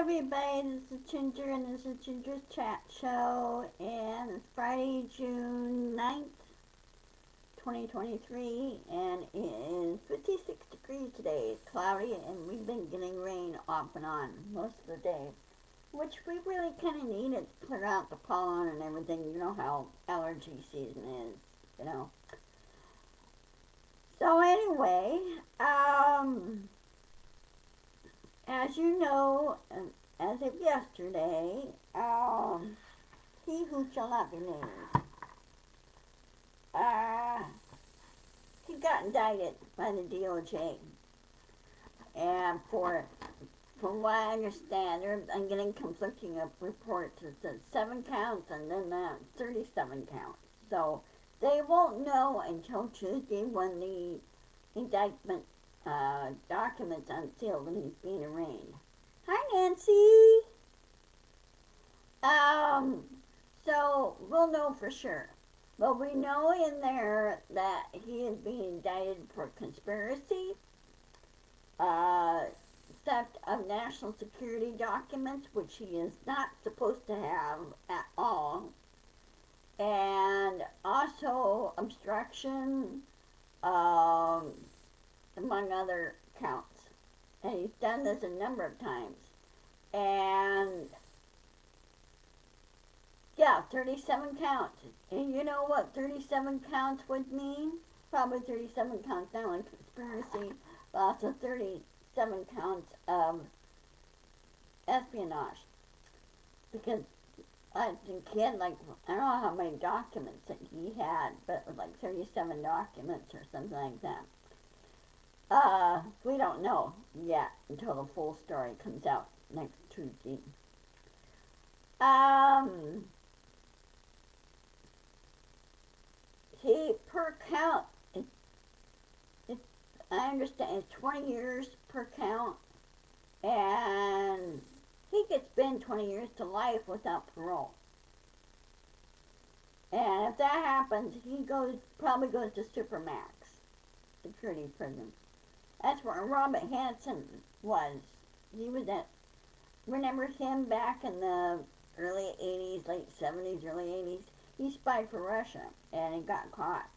everybody, this is Ginger and this is Ginger's Chat Show and it's Friday, June 9th, 2023 and it is 56 degrees today. It's cloudy and we've been getting rain off and on most of the day, which we really kind of needed to clear out the pollen and everything. You know how allergy season is. So anyway, as you know, as of yesterday, he who shall not be named, he got indicted by the DOJ, and from what I understand, I'm getting conflicting reports. It says 7 counts and then 37 counts. So they won't know until Tuesday when the indictment documents unsealed and he's being arraigned. Hi, Nancy. So we'll know for sure. But we know in there that he is being indicted for conspiracy, theft of national security documents, which he is not supposed to have at all, and also obstruction, among other counts. And he's done this a number of times. And yeah, 37 counts. And you know what 37 counts would mean? Probably 37 counts not only conspiracy, but also 37 counts of espionage. Because I think he had I don't know how many documents that he had, but it was 37 documents or something like that. We don't know yet until the full story comes out next Tuesday. He, per count, I understand it's 20 years per count, and he could spend 20 years to life without parole. And if that happens, he probably goes to Supermax security prison. That's where Robert Hansen was. He was remember him back in the early 80s, late 70s, early 80s? He spied for Russia, and he got caught.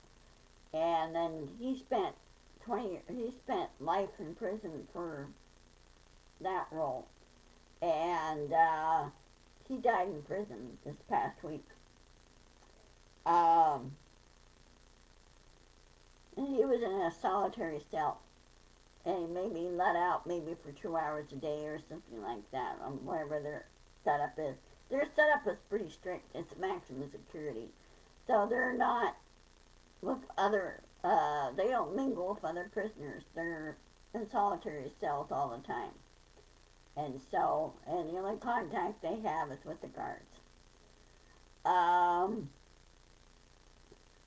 And then he spent life in prison for that role. And he died in prison this past week. And he was in a solitary cell. And he may be let out maybe for 2 hours a day or something like that, whatever their setup is. Their setup is pretty strict. It's maximum security. So they're not with other, they don't mingle with other prisoners. They're in solitary cells all the time. And the only contact they have is with the guards. Well,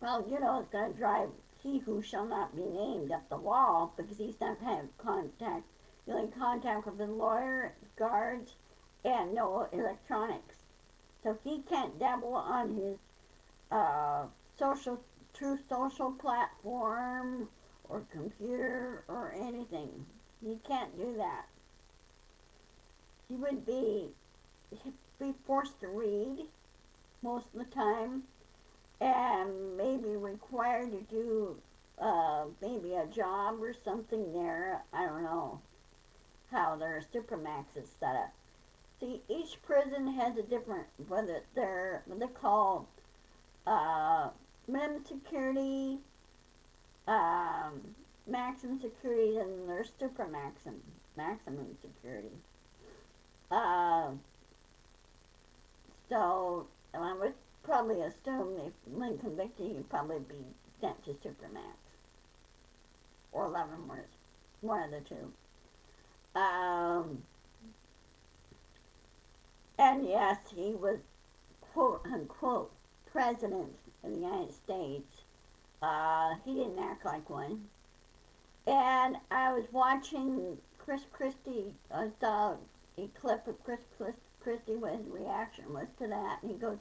it's going to drive he who shall not be named up the wall because he's not going to have contact. The only contact with the lawyer, guards, and no electronics. So he can't dabble on his Truth Social platform or computer or anything. He can't do that. He would be forced to read most of the time and maybe required to do maybe a job or something there. I don't know how their Supermax is set up. See, each prison has a different, what they call minimum security, maximum security, and there's maximum security. So I would probably assume if when convicted, he'd probably be sent to Supermax or Leavenworth, one of the two. And yes, he was quote unquote president of the United States. He didn't act like one. And I was watching Chris Christie. I saw a clip of Chris Christie, what his reaction was to that. And he goes,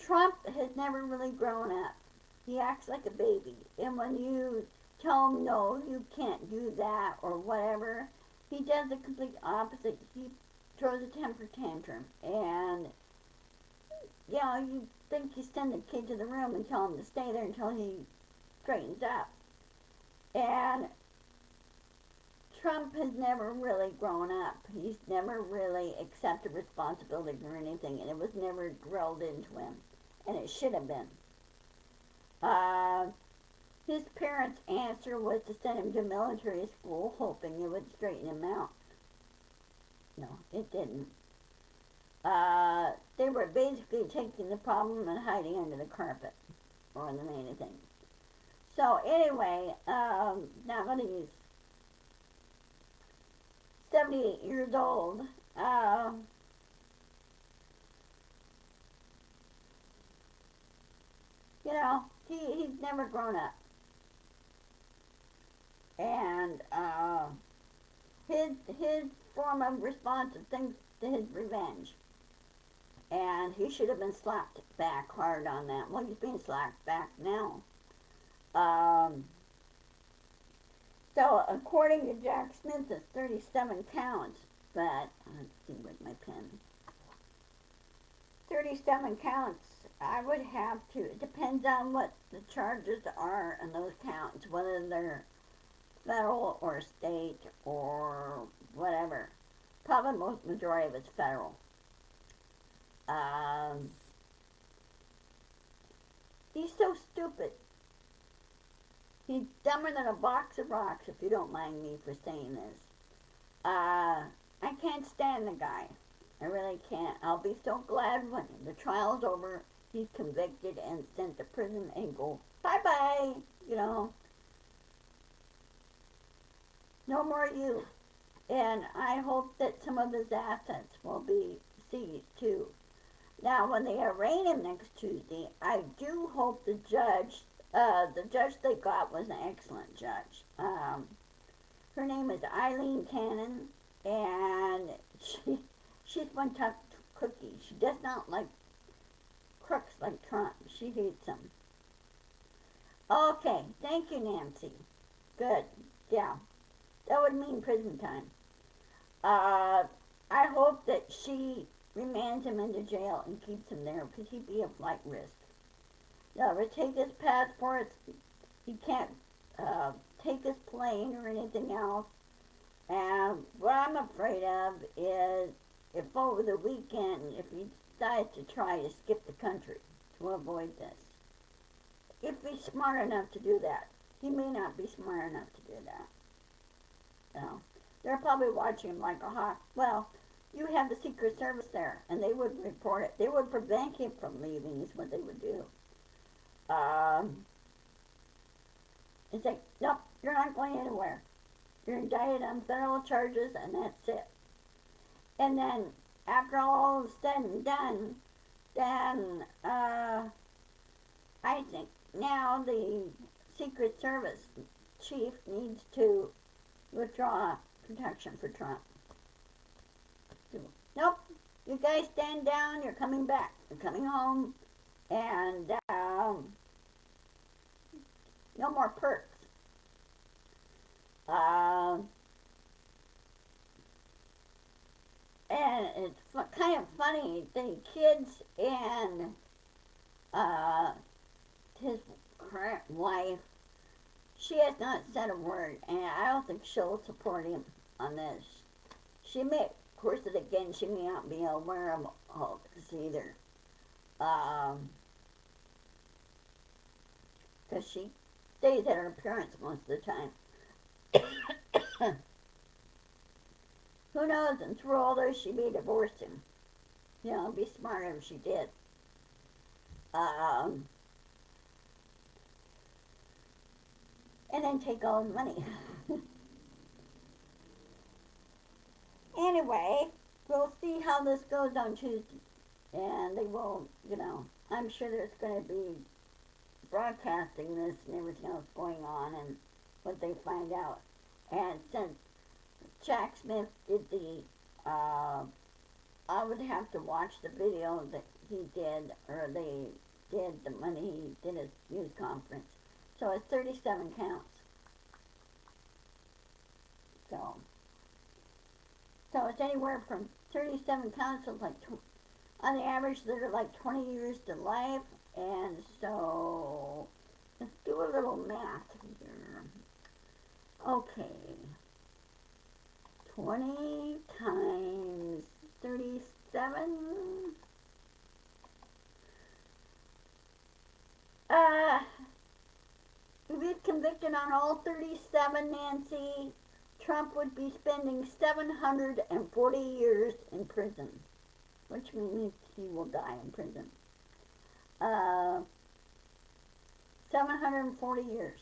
Trump has never really grown up. He acts like a baby. And when you tell him, no, you can't do that or whatever, He does the complete opposite. He throws a temper tantrum, and you think you send the kid to the room and tell him to stay there until he straightens up. And Trump has never really grown up. He's never really accepted responsibility for anything, and it was never drilled into him, and it should have been. His parents' answer was to send him to military school, hoping it would straighten him out. No, it didn't. They were basically taking the problem and hiding under the carpet, more than anything. So anyway, now that he's 78 years old, he's never grown up. And his form of response is things to his revenge. And he should have been slapped back hard on that. Well, he's being slapped back now. So according to Jack Smith, it's 37 counts. But let's see with my pen. 37 counts. I would have to. It depends on what the charges are on those counts, whether they're federal or state or whatever. Probably most majority of it's federal. He's so stupid. He's dumber than a box of rocks, if you don't mind me for saying this. I can't stand the guy. I really can't. I'll be so glad when the trial's over, he's convicted and sent to prison and go, bye-bye, No more you. And I hope that some of his assets will be seized, too. Now, when they arraign him next Tuesday, I do hope the judge they got was an excellent judge. Her name is Eileen Cannon, and she's one tough cookie. She does not like crooks like Trump. She hates them. Okay, thank you, Nancy. Good, yeah. That would mean prison time. I hope that she remands him into jail and keeps him there because he'd be a flight risk. Never take his passports. He can't take his plane or anything else. And what I'm afraid of is if over the weekend, if he decides to try to skip the country to avoid this. If he's smart enough to do that. He may not be smart enough to do that. They're probably watching him like a hawk. Well, you have the Secret Service there, and they would report it. They would prevent him from leaving is what they would do. It's like, nope, you're not going anywhere. You're indicted on federal charges, and that's it. And then, after all is said and done, then I think now the Secret Service chief needs to withdraw protection for Trump. Nope, you guys stand down, you're coming back, you're coming home, and no more perks. And it's kind of funny, the kids and his current wife, she has not said a word, and I don't think she'll support him on this. She may, of course, again, she may not be aware of all this either. Because she stays at her parents' most of the time. Who knows, and through all this, she may divorce him. It'd be smarter if she did. And then take all his money. Anyway, we'll see how this goes on Tuesday. And they will, I'm sure there's going to be broadcasting this and everything else going on and what they find out. And since Jack Smith did I would have to watch the video that he did, or they did when he did his news conference. So it's 37 counts. So, So it's anywhere from 37 counts to like, on the average, they're like 20 years to life. And so, let's do a little math here. Okay. 20 times 37. If he's convicted on all 37, Nancy, Trump would be spending 740 years in prison, which means he will die in prison. 740 years.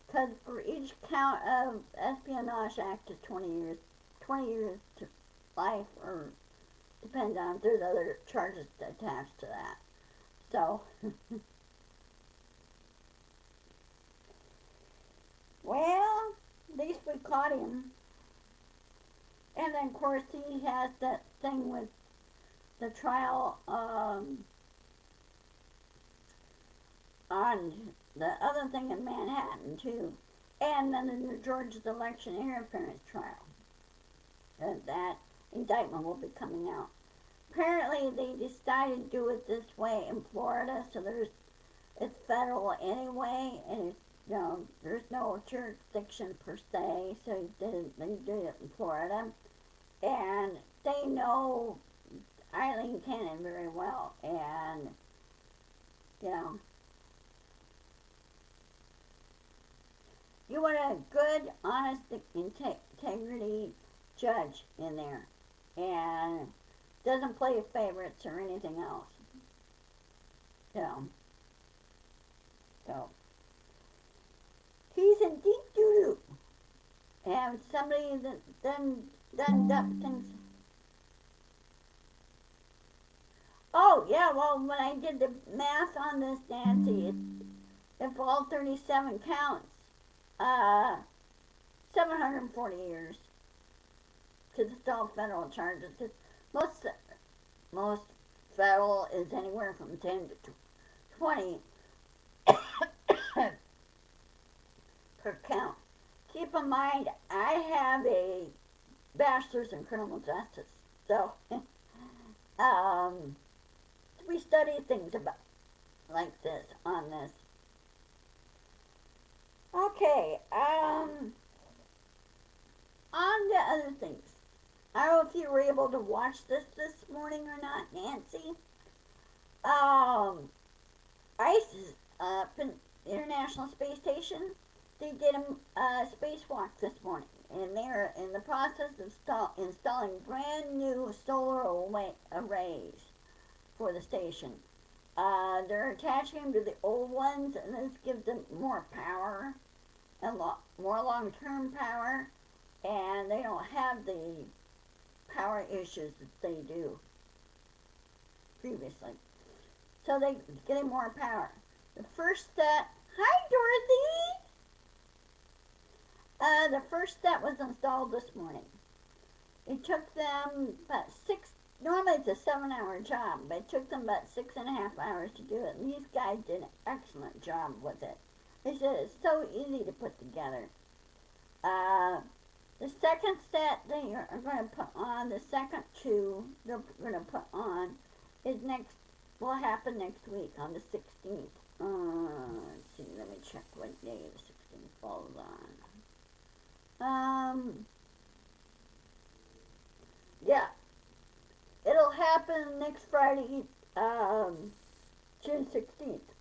Because for each count of Espionage Act is 20 years. 20 years to life, or depends on if there's other charges attached to that. So, well, at least we caught him. And then, of course, he has that thing with the trial on the other thing in Manhattan, too. And then the Georgia's election interference trial. And that indictment will be coming out. Apparently, they decided to do it this way in Florida, so it's federal anyway, and it's, there's no jurisdiction per se, so they did it in Florida. And they know Eileen Cannon very well, and, you want a good, honest, integrity judge in there, and doesn't play favorites or anything else. So he's in deep doo-doo. And somebody that done things. Oh yeah, well when I did the math on this, Nancy, if all 37 counts, 740 years. Because it's all federal charges. Most federal is anywhere from 10 to 20 per count. Keep in mind, I have a bachelor's in criminal justice, so we study things about like this on this. Okay, on to other things. I don't know if you were able to watch this morning or not, Nancy. ICE, International Space Station, they did a spacewalk this morning, and they're in the process of installing brand new solar arrays for the station. They're attaching them to the old ones, and this gives them more power, and more long-term power, and they don't have the power issues that they do previously. So they're getting more power. The first set, hi Dorothy! The first set was installed this morning. It took them about normally it's a 7-hour job, but it took them about 6.5 hours to do it. And these guys did an excellent job with it. They said it's so easy to put together. The second set they are going to put on, the second two they're going to put on, will happen next week on the 16th. Let's see, let me check what day the 16th falls on. Yeah, it'll happen next Friday, June 16th.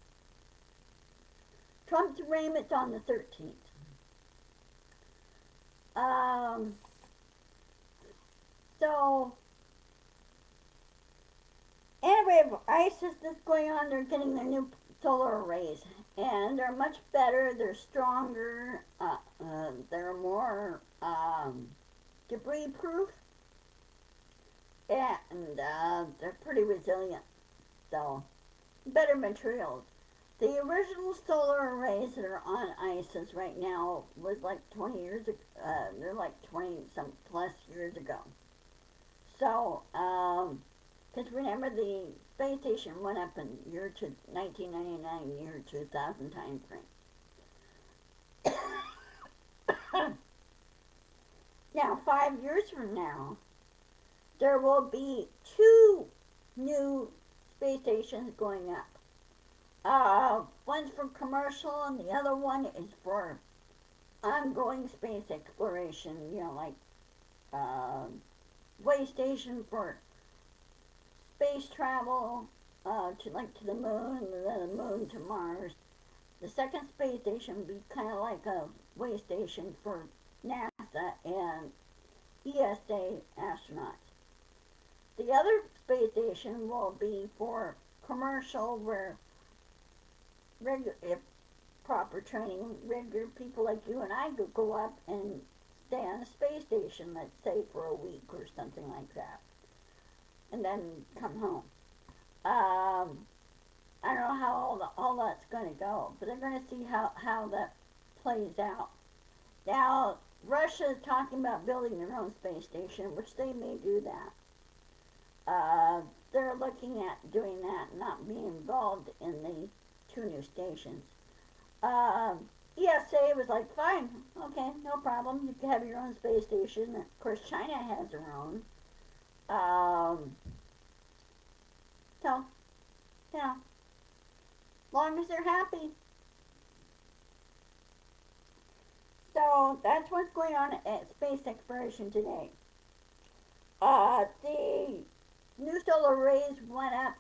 Trump's arraignment's on the 13th. So, anyway, ICE is just going on, they're getting their new solar arrays, and they're much better, they're stronger, they're more, debris proof, and, they're pretty resilient, so, better materials. The original solar arrays that are on ICE right now was like 20 years ago. They're like 20-some plus years ago. So, because remember the space station went up in 1999, year 2000 time frame. Now, 5 years from now, there will be two new space stations going up. One's for commercial, and the other one is for ongoing space exploration. Like way station for space travel to the moon, and then the moon to Mars. The second space station will be kind of like a way station for NASA and ESA astronauts. The other space station will be for commercial, where if proper training, regular people like you and I could go up and stay on a space station, let's say for a week or something like that, and then come home. I don't know how all that's going to go, but they're going to see how that plays out. Now, Russia is talking about building their own space station, which they may do that. They're looking at doing that, not being involved in the two new stations. ESA was like, fine, okay, no problem. You can have your own space station. Of course, China has their own. So, as long as they're happy. So that's what's going on at space exploration today. The new solar arrays went up.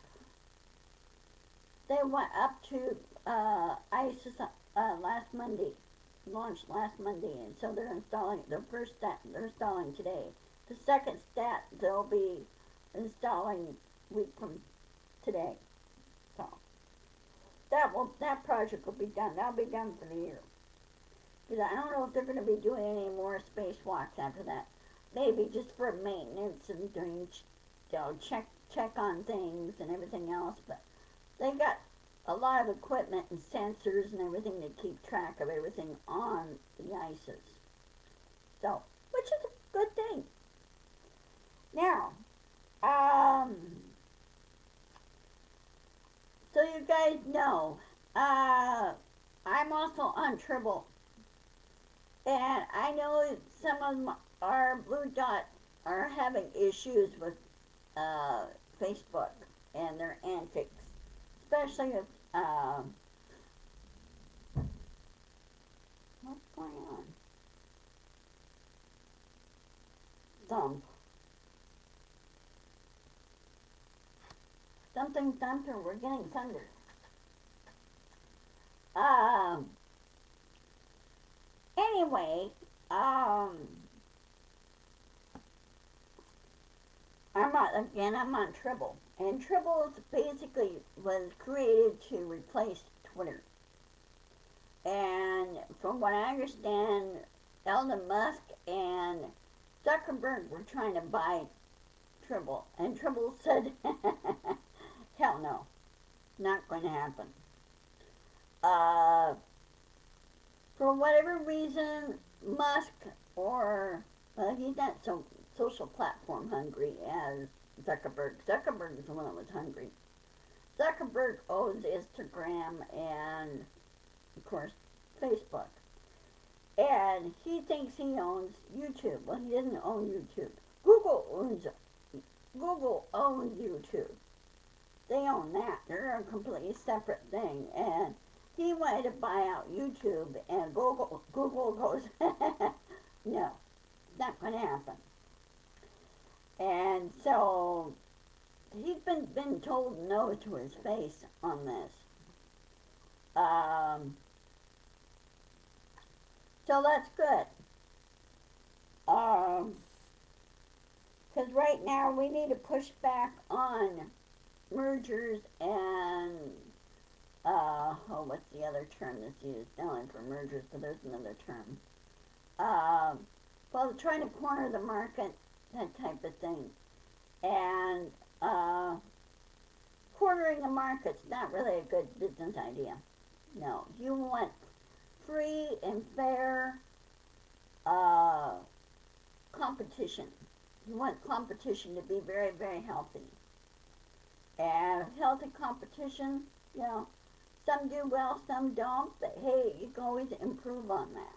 They went up to ISIS last Monday, launched last Monday, and so they're installing the first stat. They're installing today. The second stat they'll be installing week from today. So that project will be done. That'll be done for the year. Because I don't know if they're going to be doing any more spacewalks after that. Maybe just for maintenance and doing, check on things and everything else. But they got a lot of equipment and sensors and everything to keep track of everything on the ISIS. So, which is a good thing. Now, so you guys know, I'm also on Tribble. And I know some of our Blue Dot are having issues with Facebook and their antics, especially with what's going on? Thump. Something thunder. We're getting thunder. Anyway, I'm on Tribble, and Tribble basically was created to replace Twitter. And from what I understand, Elon Musk and Zuckerberg were trying to buy Tribble, and Tribble said, hell no, not going to happen. For whatever reason, Musk, he's not so social platform hungry as Zuckerberg. Zuckerberg is the one that was hungry. Zuckerberg owns Instagram and, of course, Facebook. And he thinks he owns YouTube. Well, he doesn't own YouTube. Google owns YouTube. They own that. They're a completely separate thing. And he wanted to buy out YouTube, and Google goes, no, it's not going to happen. And so he's been told no to his face on this. So that's good. Because right now we need to push back on mergers and what's the other term that's used? Not only for mergers, but there's another term. Well, trying to corner the market, that type of thing. And cornering the market's not really a good business idea. No, you want free and fair competition. You want competition to be very, very healthy. And healthy competition, some do well, some don't, but hey, you can always improve on that.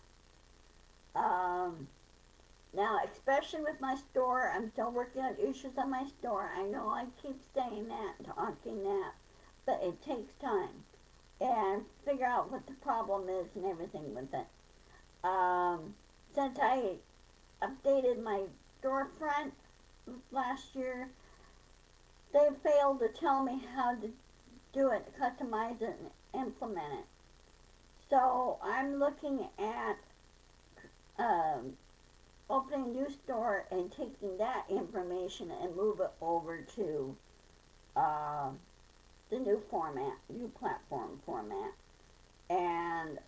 Now, especially with my store, I'm still working on issues on my store. I know I keep saying that, talking that, but it takes time. And figure out what the problem is and everything with it. Since I updated my storefront last year, they failed to tell me how to do it, customize it, and implement it. So I'm looking at um, opening a new store and taking that information and move it over to uh, the new format, new platform format, and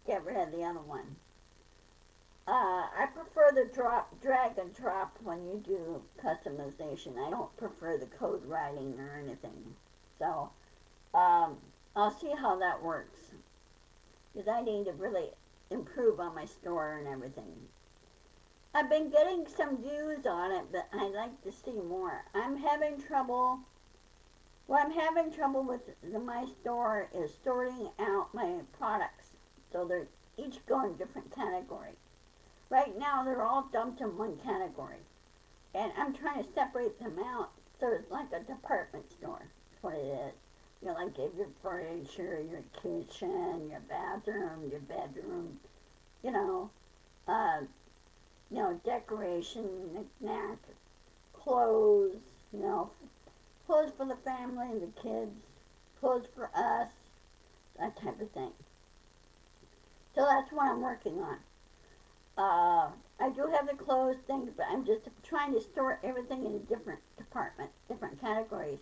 get rid of the other one. I prefer the drag and drop when you do customization. I don't prefer the code writing or anything. So I'll see how that works because I need to really improve on my store and everything. I've been getting some views on it, but I'd like to see more. I'm having trouble. What I'm having trouble with my store is sorting out my products so they're each go in different categories. Right now, they're all dumped in one category, and I'm trying to separate them out so it's like a department store. That's what it is. You know, like if your furniture, your kitchen, your bedroom, you know, uh, decoration, knick-knack, clothes, clothes for the family and the kids, clothes for us, that type of thing. So that's what I'm working on. I do have the clothes things, but I'm just trying to store everything in different departments, different categories.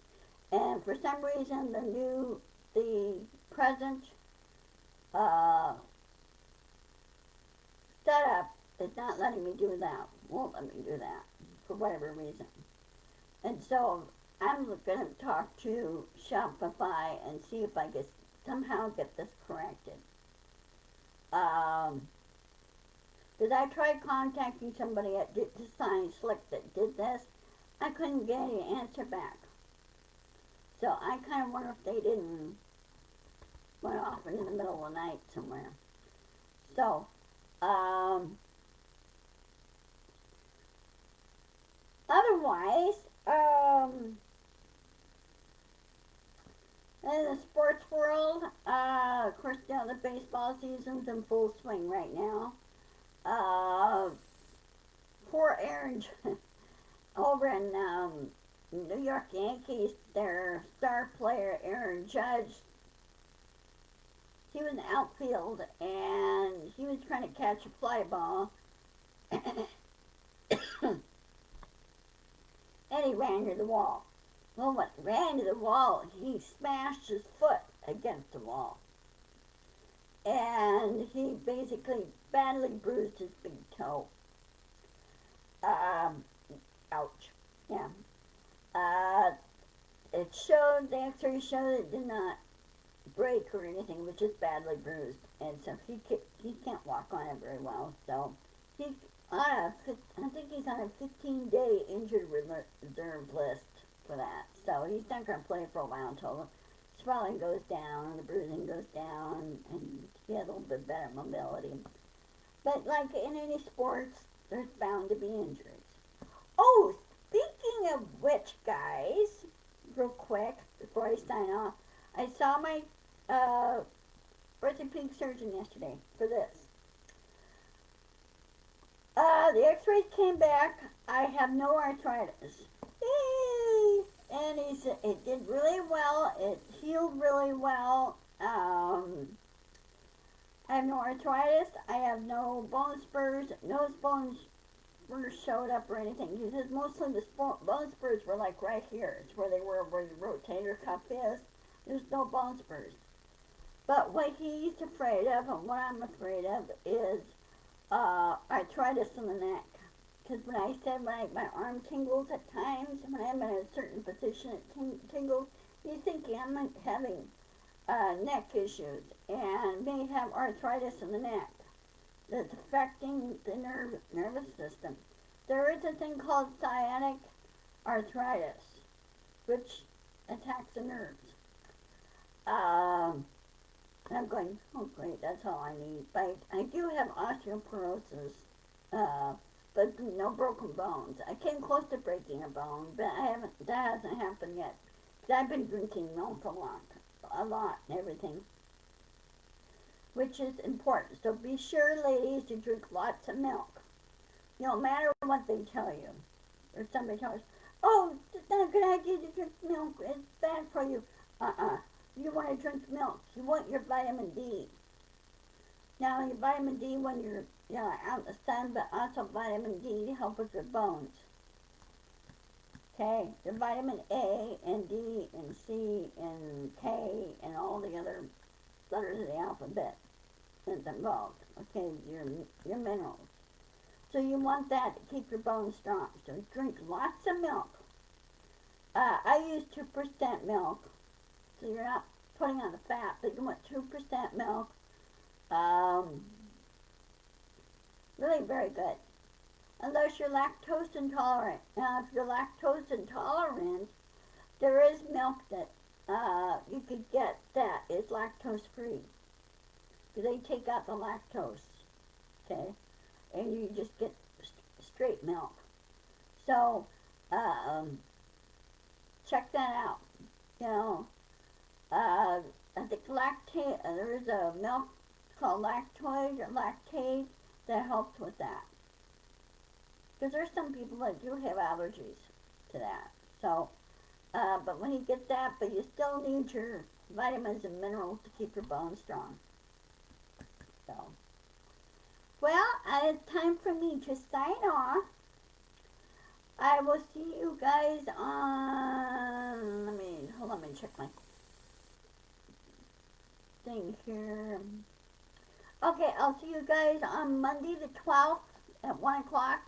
And for some reason, the present uh, setup is not letting me do that. Won't let me do that for whatever reason. And so I'm going to talk to Shopify and see if I can somehow get this corrected. Because I tried contacting somebody at Design Slick that did this. I couldn't get any answer back. So I kind of wonder if they didn't went off in the middle of the night somewhere. So, otherwise, in the sports world, of course, the baseball season's in full swing right now. Poor Aaron, over in New York Yankees, their star player Aaron Judge, he was in the outfield and he was trying to catch a fly ball, and he ran into the wall. Well, when he ran into the wall, he smashed his foot against the wall, and he basically badly bruised his big toe. Ouch. Yeah. It showed, the x-ray showed it did not break or anything, but just badly bruised. And so he can't walk on it very well. So he's I think he's on a 15-day injured reserve list for that. So he's not going to play for a while until the swelling goes down, the bruising goes down, and he has a little bit better mobility. But like in any sports, there's bound to be injuries. Oh, speaking of which, guys, real quick, before I sign off, I saw my orthopedic surgeon yesterday for this. The x-rays came back. I have no arthritis. Yay! And he said it did really well. It healed really well. I have no arthritis. I have no bone spurs. No bone spurs showed up or anything. He says mostly the bone spurs were like right here. It's where they were, where the rotator cuff is. There's no bone spurs. But what he's afraid of, and what I'm afraid of, is arthritis in the neck. Because when I said my arm tingles at times, when I'm in a certain position it tingles, he's thinking I'm having neck issues and may have arthritis in the neck that's affecting the nervous system. There is a thing called sciatic arthritis, which attacks the nerves. I'm going, oh great, that's all I need. But I do have osteoporosis, uh, but no broken bones. I came close to breaking a bone, but that hasn't happened yet. 'Cause I've been drinking milk a lot and everything, which is important. So be sure, ladies, to drink lots of milk. No matter what they tell you. Or somebody tells you, oh, it's not a good idea to drink milk. It's bad for you. Uh-uh. You want to drink milk. You want your vitamin D. Now, your vitamin D when you're out in the sun, but also vitamin D to help with your bones. Okay? Your vitamin A and D and C and K and all the other letters of the alphabet is involved. Okay? Your minerals. So you want that to keep your bones strong. So drink lots of milk. I use 2% milk. So you're not putting on the fat, but you want 2% milk. Really very good. Unless you're lactose intolerant. Now, if you're lactose intolerant, there is milk that you could get that is lactose free. They take out the lactose, okay, and you just get straight milk. So check that out. You know, I think there's a milk called lactoid or lactate that helps with that. Because there's some people that do have allergies to that. So, but when you get that, but you still need your vitamins and minerals to keep your bones strong. So, well, it's time for me to sign off. I will see you guys on, let me check my thing here. Okay, I'll see you guys on Monday the 12th at 1 o'clock,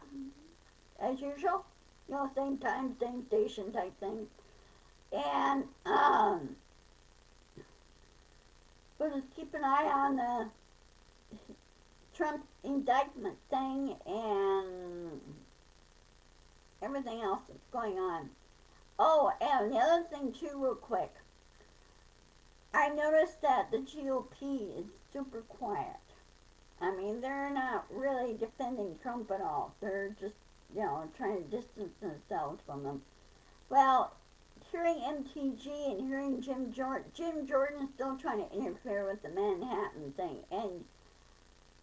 as usual. You know, same time, same station type thing. And we'll just keep an eye on the Trump indictment thing and everything else that's going on. Oh, and the other thing too, real quick. I noticed that the GOP is super quiet. I mean, they're not really defending Trump at all. They're just, trying to distance themselves from him. Well, hearing MTG and hearing Jim Jordan is still trying to interfere with the Manhattan thing. And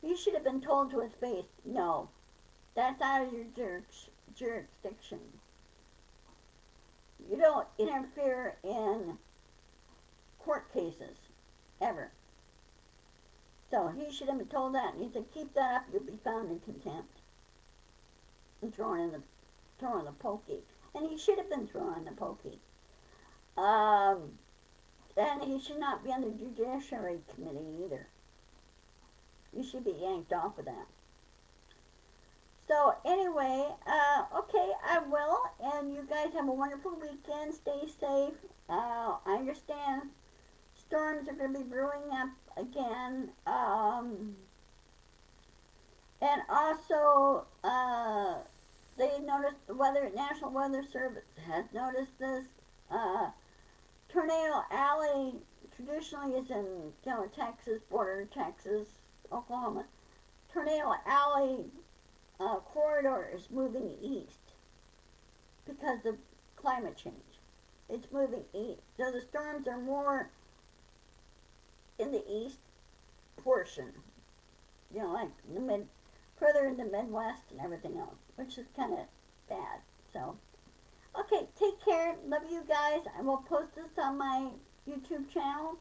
he should have been told to his face, no, that's out of your jurisdiction. You don't interfere in court cases, ever. So he should have been told that, and he said, keep that up, you'll be found in contempt. And thrown in the pokey. And he should have been thrown in the pokey. And he should not be on the Judiciary Committee either. You should be yanked off of that. So anyway, okay, I will, and you guys have a wonderful weekend. Stay safe. I understand storms are going to be brewing up again. And also, they noticed the National Weather Service has noticed this. Tornado Alley traditionally is in, Texas, border Texas, Oklahoma. Tornado Alley corridor is moving east because of climate change. It's moving east. So the storms are more in the east portion, like further in the Midwest and everything else, which is kind of bad. So, okay, take care. Love you guys. I will post this on my YouTube channel.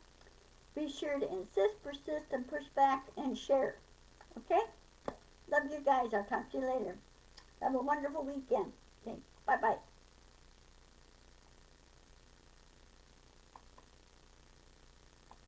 Be sure to insist, persist, and push back and share. Okay? Love you guys. I'll talk to you later. Have a wonderful weekend. Okay, bye-bye.